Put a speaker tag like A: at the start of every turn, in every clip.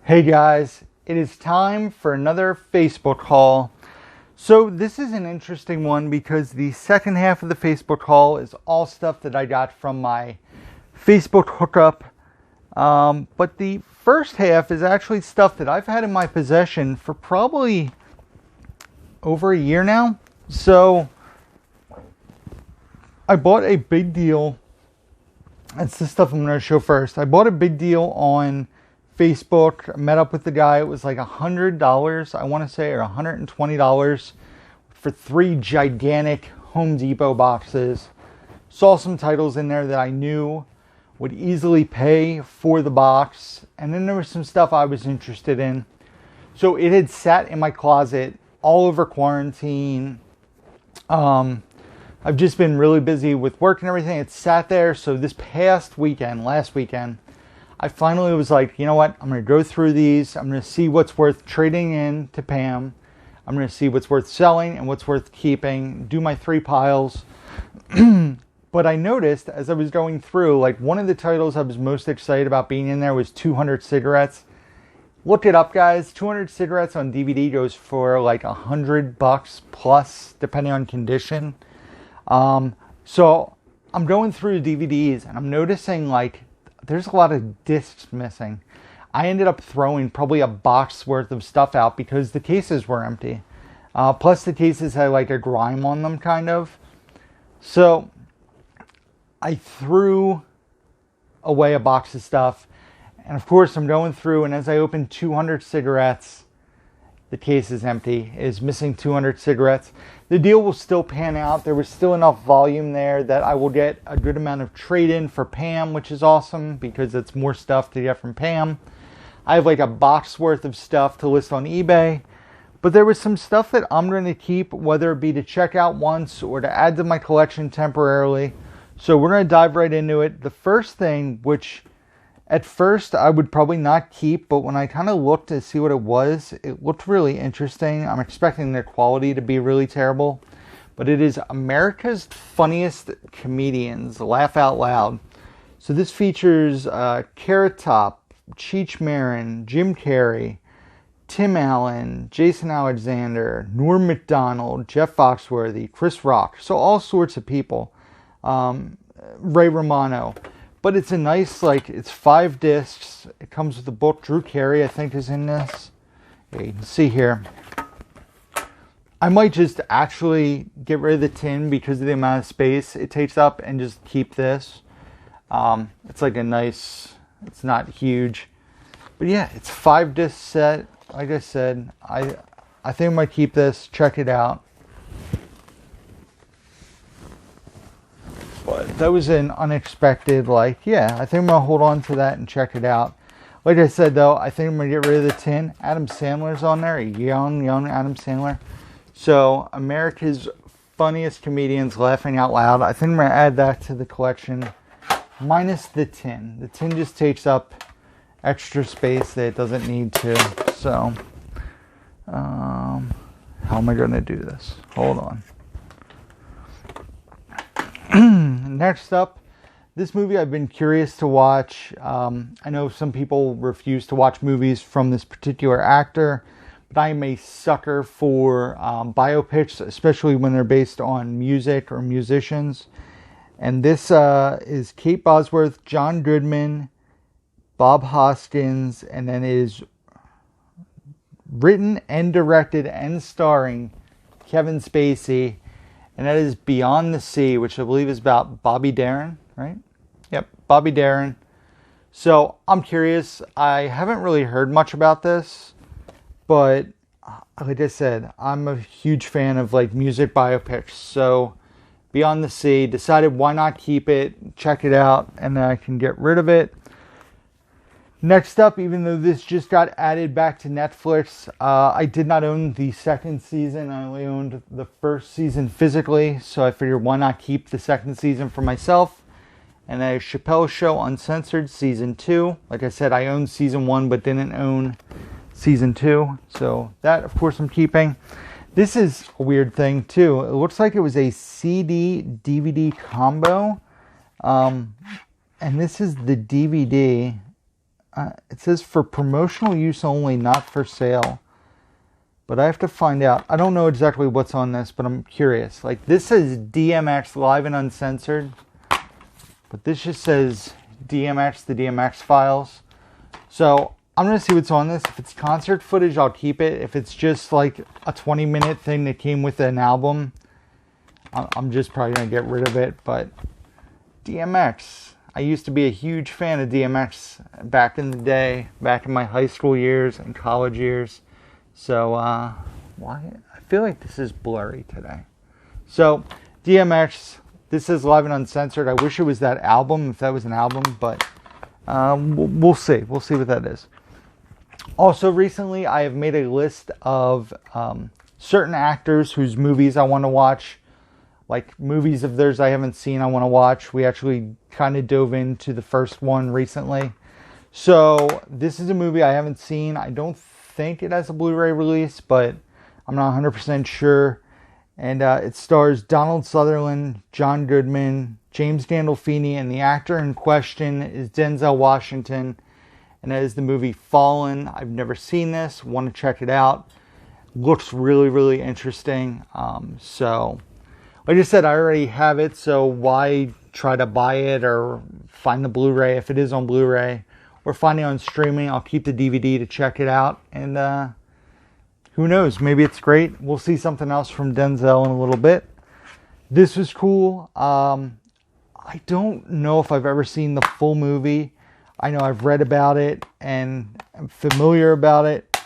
A: Hey guys, it is time for another Facebook haul. So this is an interesting one because the second half of the Facebook haul is all stuff that I got from my Facebook hookup. But the first half is actually stuff that I've had in my possession for probably over a year now. So I bought a big deal. That's the stuff I'm going to show first. I bought a big deal on Facebook. I met up with the guy. It was like $100, I want to say, or $120 for 3 gigantic Home Depot boxes. Saw some titles in there that I knew would easily pay for the box. And then there was some stuff I was interested in. So it had sat in my closet all over quarantine. I've just been really busy with work and everything. It sat there. So this past weekend, last weekend, I finally was like, you know what? I'm going to go through these. I'm going to see what's worth trading in to Pam. I'm going to see what's worth selling and what's worth keeping. Do my 3 piles. But I noticed as I was going through, like one of the titles I was most excited about being in there was 200 cigarettes. Look it up, guys. 200 cigarettes on DVD goes for like $100 plus, depending on condition. So I'm going through the DVDs and I'm noticing like there's a lot of discs missing. I ended up throwing probably a box worth of stuff out because the cases were empty. Plus the cases had like a grime on them kind of. So I threw away a box of stuff. And of course I'm going through, and as I open 200 cigarettes, the case is empty. It is missing 200 cigarettes. The deal will still pan out. There was still enough volume there that I will get a good amount of trade-in for Pam, which is awesome because it's more stuff to get from Pam. I have like a box worth of stuff to list on eBay. But there was some stuff that I'm going to keep, whether it be to check out once or to add to my collection temporarily. So we're going to dive right into it. The first thing, which at first I would probably not keep, but when I kind of looked to see what it was, it looked really interesting. I'm expecting the quality to be really terrible, but it is America's Funniest Comedians, Laugh Out Loud. So this features Carrot Top, Cheech Marin, Jim Carrey, Tim Allen, Jason Alexander, Norm Macdonald, Jeff Foxworthy, Chris Rock. So all sorts of people. Ray Romano. But it's a nice, like, it's 5 discs. It comes with a book. Drew Carey, I think, is in this. Yeah, you can see here. I might just actually get rid of the tin because of the amount of space it takes up and just keep this. It's like a nice, it's not huge. But yeah, it's 5 disc set. Like I said, I think I might keep this. Check it out. But that was an unexpected, like, yeah, I think I'm going to hold on to that and check it out. Like I said, though, I think I'm going to get rid of the tin. Adam Sandler's on there, young Adam Sandler. So, America's Funniest Comedians, Laughing Out Loud. I think I'm going to add that to the collection, minus the tin. The tin just takes up extra space that it doesn't need to. So, how am I going to do this? Hold on. Next up, this movie I've been curious to watch. I know some people refuse to watch movies from this particular actor, but I am a sucker for biopics, especially when they're based on music or musicians. And this is Kate Bosworth, John Goodman, Bob Hoskins, and then it is written and directed and starring Kevin Spacey. And that is Beyond the Sea, which I believe is about Bobby Darin, right? Yep, Bobby Darin. So I'm curious. I haven't really heard much about this, but like I said, I'm a huge fan of like music biopics. So Beyond the Sea, decided why not keep it, check it out, and then I can get rid of it. Next up, even though this just got added back to Netflix, I did not own the 2nd season. I only owned the 1st season physically, so I figured why not keep the 2nd season for myself. And a Chappelle Show Uncensored Season 2. Like I said, I owned Season 1 but didn't own Season 2. So that, of course, I'm keeping. This is a weird thing, too. It looks like it was a CD-DVD combo. And this is the DVD. It says for promotional use only, not for sale. But I have to find out. I don't know exactly what's on this, but I'm curious. Like, this says DMX Live and Uncensored. But this just says DMX, the DMX files. So I'm going to see what's on this. If it's concert footage, I'll keep it. If it's just like a 20-minute thing that came with an album, I'm just probably going to get rid of it. But DMX. I used to be a huge fan of DMX back in the day, back in my high school years and college years. So, why? I feel like this is blurry today. So, DMX, this is Live and Uncensored. I wish it was that album, if that was an album, but we'll see. We'll see what that is. Also, recently, I have made a list of certain actors whose movies I want to watch. Like, movies of theirs I haven't seen, I want to watch. We actually kind of dove into the first one recently. So, this is a movie I haven't seen. I don't think it has a Blu-ray release, but I'm not 100% sure. And it stars Donald Sutherland, John Goodman, James Gandolfini, and the actor in question is Denzel Washington. And that is the movie Fallen. I've never seen this. Want to check it out. Looks really, really interesting. So, like I said, I already have it, so why try to buy it or find the Blu-ray if it is on Blu-ray? Or find it on streaming. I'll keep the DVD to check it out. And who knows? Maybe it's great. We'll see something else from Denzel in a little bit. This was cool. I don't know if I've ever seen the full movie. I know I've read about it and I'm familiar about it.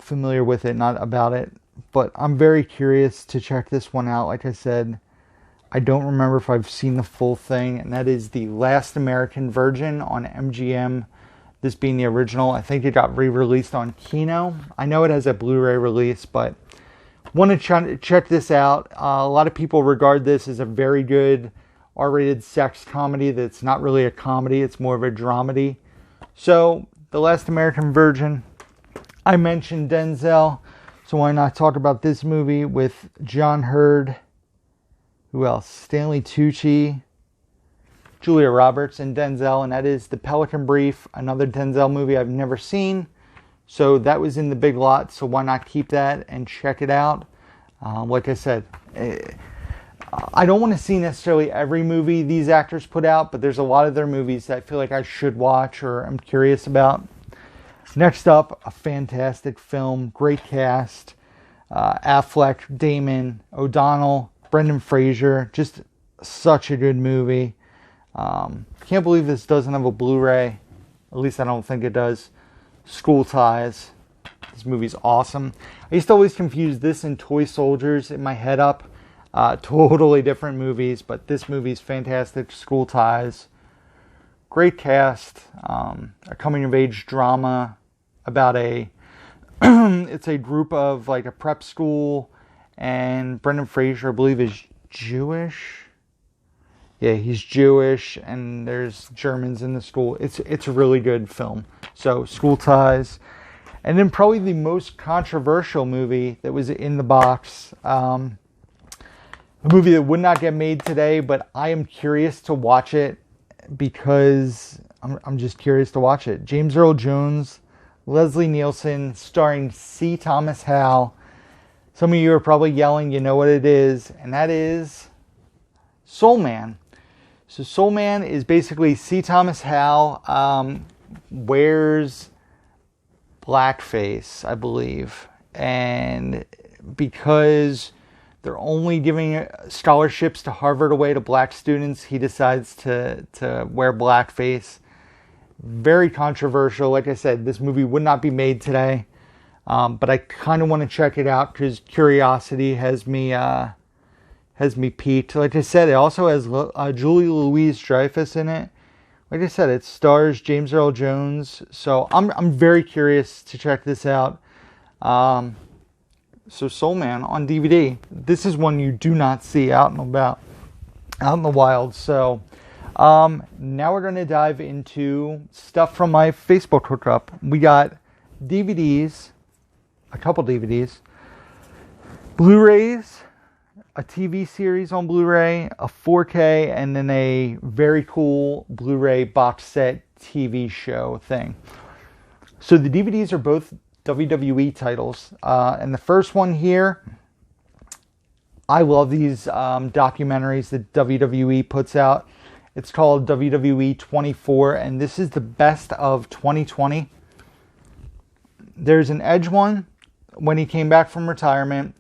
A: Familiar with it, not about it. But I'm very curious to check this one out. Like I said, I don't remember if I've seen the full thing, and that is The Last American Virgin on MGM, this being the original. I think it got re-released on Kino. I know it has a Blu-ray release, but want to check this out. A lot of people regard this as a very good R-rated sex comedy that's not really a comedy, it's more of a dramedy. So, The Last American Virgin, I mentioned Denzel, so why not talk about this movie with John Hurd, who else? Stanley Tucci, Julia Roberts, and Denzel, and that is The Pelican Brief, another Denzel movie I've never seen. So that was in the big lot, so why not keep that and check it out? Like I said, I don't want to see necessarily every movie these actors put out, but there's a lot of their movies that I feel like I should watch or I'm curious about. Next up, a fantastic film, great cast. Affleck, Damon, O'Donnell, Brendan Fraser, just such a good movie. Can't believe this doesn't have a Blu-ray. At least I don't think it does. School Ties. This movie's awesome. I used to always confuse this and Toy Soldiers in my head up. Totally different movies, but this movie's fantastic. School Ties. Great cast. A coming-of-age drama about it's a group of like a prep school, and Brendan Fraser, I believe, is Jewish. Yeah, he's Jewish, and there's Germans in the school. It's a really good film. So, School Ties. And then probably the most controversial movie that was in the box. A movie that would not get made today, but I am curious to watch it because I'm just curious to watch it. James Earl Jones, Leslie Nielsen, starring C. Thomas Howell. Some of you are probably yelling, you know what it is, and that is Soul Man. So Soul Man is basically C. Thomas Howell wears blackface, I believe, and because they're only giving scholarships to Harvard away to black students, he decides to wear blackface. Very controversial. Like I said, this movie would not be made today, but I kind of want to check it out because curiosity has me piqued. Like I said, it also has Julie Louis-Dreyfus in it. Like I said, it stars James Earl Jones, so I'm very curious to check this out. So Soul Man on DVD. This is one you do not see out and about, out in the wild. So now we're going to dive into stuff from my Facebook hookup. We got DVDs, a couple DVDs, Blu-rays, a TV series on Blu-ray, a 4K, and then a very cool Blu-ray box set TV show thing. So the DVDs are both WWE titles. And the first one here, I love these documentaries that WWE puts out. It's called WWE 24, and this is the best of 2020. There's an Edge one when he came back from retirement,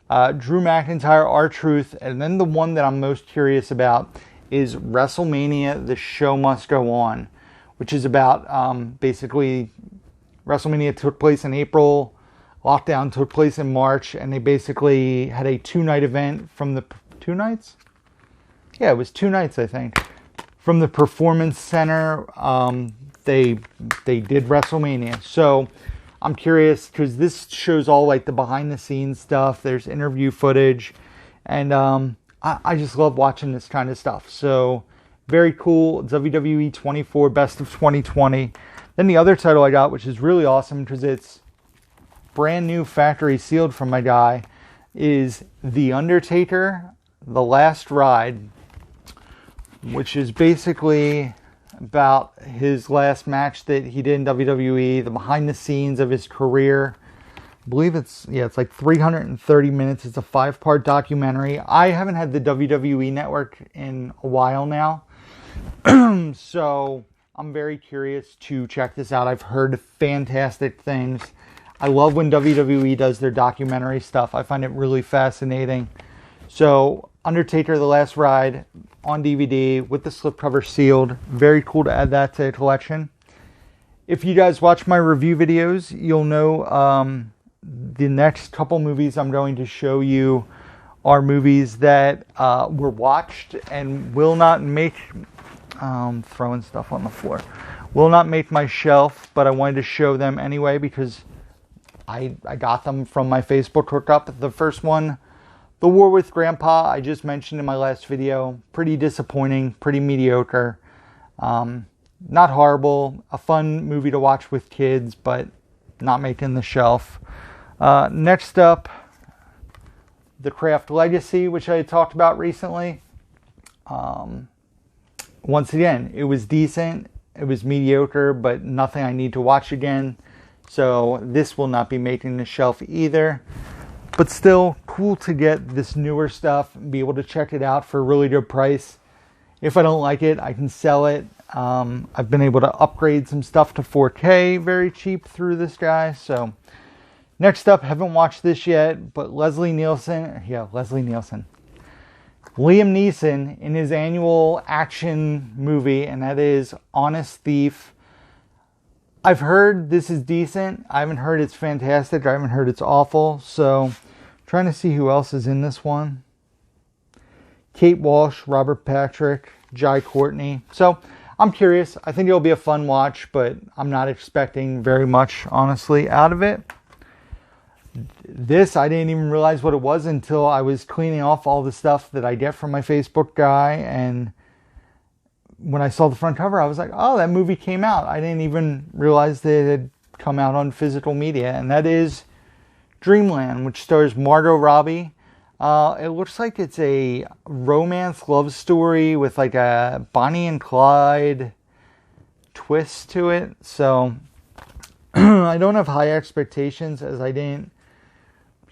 A: Drew McIntyre, R-Truth, and then the one that I'm most curious about is WrestleMania, The Show Must Go On, which is about basically WrestleMania took place in April, lockdown took place in March, and they basically had a 2-night event from the... 2 nights? Yeah, it was 2 nights, I think. From the Performance Center, they did WrestleMania. So I'm curious because this shows all like the behind the scenes stuff. There's interview footage, and I just love watching this kind of stuff. So very cool. WWE 24 Best of 2020. Then the other title I got, which is really awesome because it's brand new factory sealed from my guy, is The Undertaker, The Last Ride, which is basically about his last match that he did in WWE, the behind the scenes of his career. I believe it's like 330 minutes. It's a 5-part documentary. I haven't had the WWE Network in a while now. So I'm very curious to check this out. I've heard fantastic things. I love when WWE does their documentary stuff. I find it really fascinating. So Undertaker, The Last Ride on DVD with the slipcover sealed. Very cool to add that to the collection. If you guys watch my review videos, you'll know the next couple movies I'm going to show you are movies that were watched and will not make... throwing stuff on the floor. Will not make my shelf, but I wanted to show them anyway because I got them from my Facebook hookup. The first one, The War with Grandpa, I just mentioned in my last video. Pretty disappointing, pretty mediocre. Not horrible. A fun movie to watch with kids, but not making the shelf. Next up, The Craft Legacy, which I had talked about recently. Once again, it was decent. It was mediocre, but nothing I need to watch again. So this will not be making the shelf either. But still, cool to get this newer stuff and be able to check it out for a really good price. If I don't like it, I can sell it. I've been able to upgrade some stuff to 4K very cheap through this guy. So next up, haven't watched this yet, but Leslie Nielsen. Liam Neeson in his annual action movie, and that is Honest Thief. I've heard this is decent. I haven't heard it's fantastic. I haven't heard it's awful. So, trying to see who else is in this one. Kate Walsh, Robert Patrick, Jai Courtney. So, I'm curious. I think it'll be a fun watch, but I'm not expecting very much, honestly, out of it. This, I didn't even realize what it was until I was cleaning off all the stuff that I get from my Facebook guy, and when I saw the front cover, I was like, oh, that movie came out. I didn't even realize that it had come out on physical media, and that is Dreamland, which stars Margot Robbie. It looks like it's a romance love story with like a Bonnie and Clyde twist to it, so I don't have high expectations as I didn't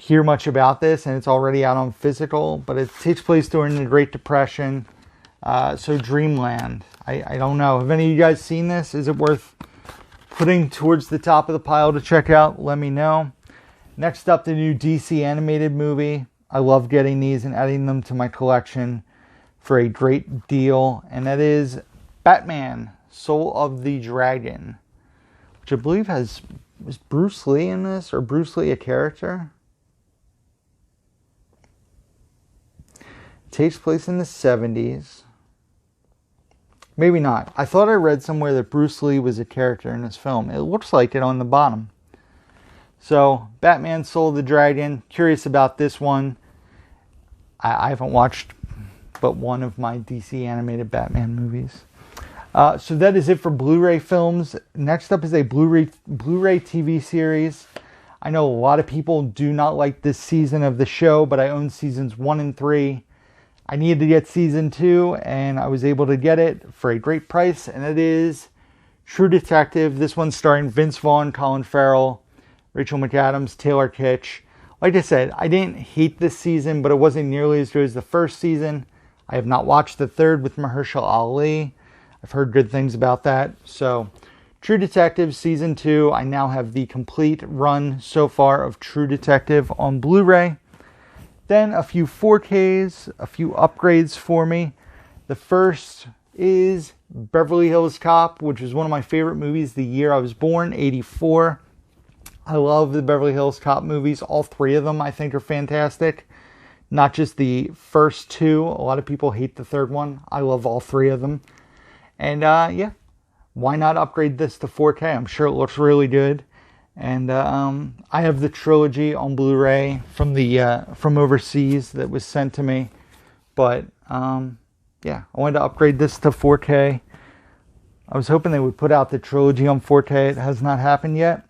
A: hear much about this, and it's already out on physical, but it takes place during the Great Depression. So Dreamland, I don't know. Have any of you guys seen this? Is it worth putting towards the top of the pile to check out? Let me know. Next up, the new DC animated movie. I love getting these and adding them to my collection for a great deal, and that is Batman, Soul of the Dragon, which I believe was Bruce Lee in this, or Bruce Lee a character? It takes place in the 70s. Maybe not. I thought I read somewhere that Bruce Lee was a character in this film. It looks like it on the bottom. So, Batman, Soul of the Dragon. Curious about this one. I haven't watched but one of my DC animated Batman movies. So that is it for Blu-ray films. Next up is a Blu-ray TV series. I know a lot of people do not like this season of the show, but I own seasons 1 and 3. I needed to get season 2, and I was able to get it for a great price, and it is True Detective. This one's starring Vince Vaughn, Colin Farrell, Rachel McAdams, Taylor Kitsch. Like I said, I didn't hate this season, but it wasn't nearly as good as the first season. I have not watched the third with Mahershala Ali. I've heard good things about that. So, True Detective Season 2. I now have the complete run so far of True Detective on Blu-ray. Then a few 4Ks, a few upgrades for me. The first is Beverly Hills Cop, which is one of my favorite movies the year I was born, 84. I love the Beverly Hills Cop movies. All three of them I think are fantastic. Not just the first two. A lot of people hate the third one. I love all three of them. And yeah, why not upgrade this to 4K? I'm sure it looks really good. And I have the trilogy on Blu-ray from overseas that was sent to me. But yeah, I wanted to upgrade this to 4K. I was hoping they would put out the trilogy on 4K. It has not happened yet.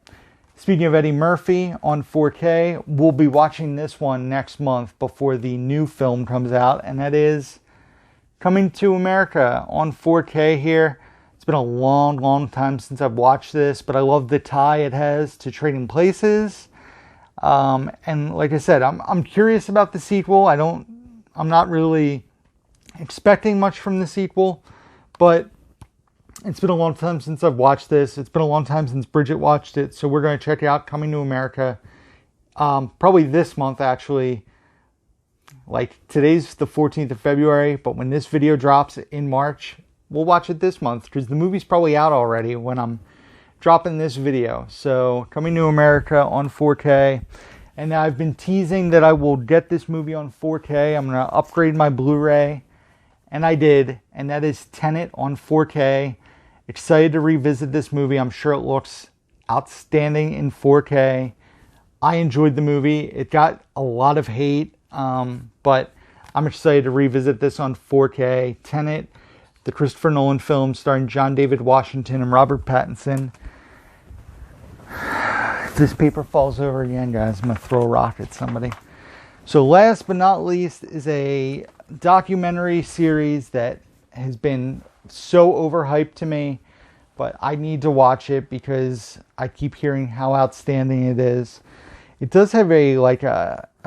A: Speaking of Eddie Murphy on 4K, we'll be watching this one next month before the new film comes out, and that is Coming to America on 4K here. It's been a long time since I've watched this, but I love the tie it has to Trading Places. And like I said, I'm curious about the sequel. I'm not really expecting much from the sequel, but it's been a long time since I've watched this. It's been a long time since Bridget watched it. So we're going to check it out, Coming to America. Probably this month, actually. Like, today's the 14th of February. But when this video drops in March, we'll watch it this month. Because the movie's probably out already when I'm dropping this video. So, Coming to America on 4K. And I've been teasing that I will get this movie on 4K. I'm going to upgrade my Blu-ray. And I did. And that is Tenet on 4K. Excited to revisit this movie. I'm sure it looks outstanding in 4K. I enjoyed the movie. It got a lot of hate, but I'm excited to revisit this on 4K. Tenet, the Christopher Nolan film starring John David Washington and Robert Pattinson. If this paper falls over again, guys, I'm going to throw a rock at somebody. So last but not least is a documentary series that has been so overhyped to me, but I need to watch it because I keep hearing how outstanding it is. It does have a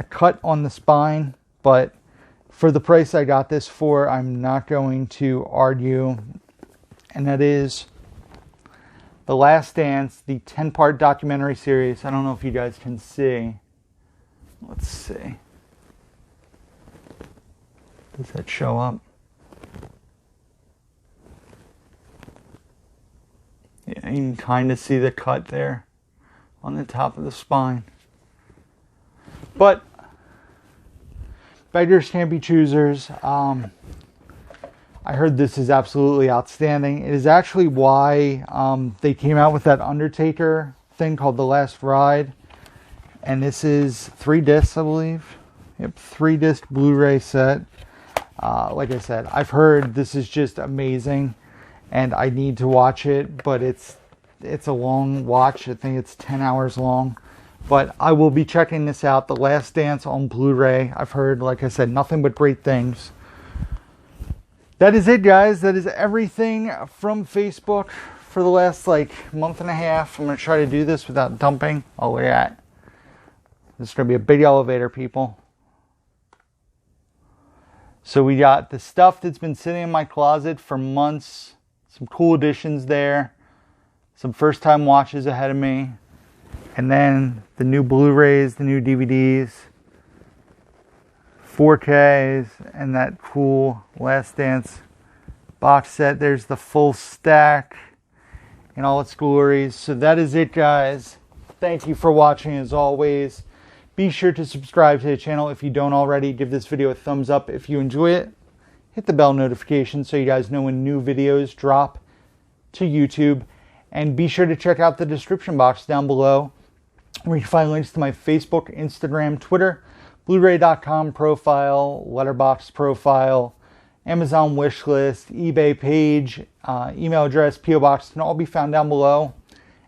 A: cut on the spine, but for the price I got this for, I'm not going to argue. And that is The Last Dance, the 10-part documentary series. I don't know if you guys can see. Let's see. Does that show up? Yeah, you can kind of see the cut there on the top of the spine. But beggars can't be choosers. I heard this is absolutely outstanding. It is actually why they came out with that Undertaker thing called The Last Ride. And this is 3 discs, I believe. Yep, 3-disc Blu-ray set. Like I said, I've heard this is just amazing. And I need to watch it, but it's a long watch. I think it's 10 hours long. But I will be checking this out, The Last Dance on Blu-ray. I've heard, like I said, nothing but great things. That is it, guys. That is everything from Facebook for the last, month and a half. I'm going to try to do this without dumping. Oh, look at that. This is going to be a big elevator, people. So we got the stuff that's been sitting in my closet for months. Some cool additions there. Some first-time watches ahead of me. And then the new Blu-rays, the new DVDs. 4Ks, and that cool Last Dance box set. There's the full stack in all its glories. So that is it, guys. Thank you for watching, as always. Be sure to subscribe to the channel if you don't already. Give this video a thumbs up if you enjoy it. Hit the bell notification so you guys know when new videos drop to YouTube. And be sure to check out the description box down below, where you can find links to my Facebook, Instagram, Twitter, Blu-ray.com profile, Letterboxd profile, Amazon wishlist, eBay page, email address, P.O. box can all be found down below.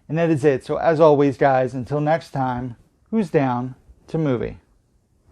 A: And that is it. So as always, guys, until next time, who's down to movie?